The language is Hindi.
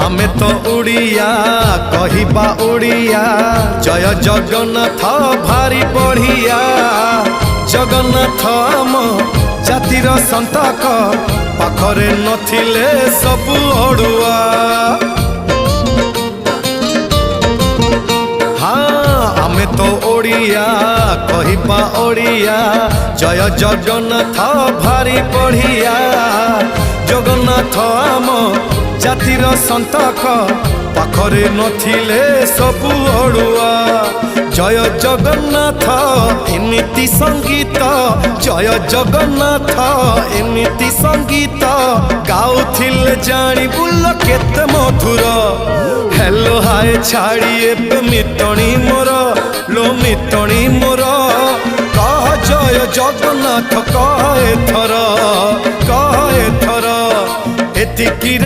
आमे तो उड़िया कहिबा उड़िया जय जगन्नाथ भारी बढ़िया जगन्नाथ आम जातिर संतक पाखरे नथिले सबु अड़ुआ हाँ आमे तो ओडिया कहिबा ओडिया जय जगन्नाथ भारी बढ़िया जगन्नाथ आम जातिर संतक पाखरे नथिले सबु अड़ुआ जय जगन्नाथ एमिति संगीत जय जगन्नाथ एमिति संगीत गाउथिले जानी बुल केते मधुर हेलो हाय छाड़ी एबे मितणी मोर लो मितणी मोर कह जय जगन्नाथ कह एथर एतिकी।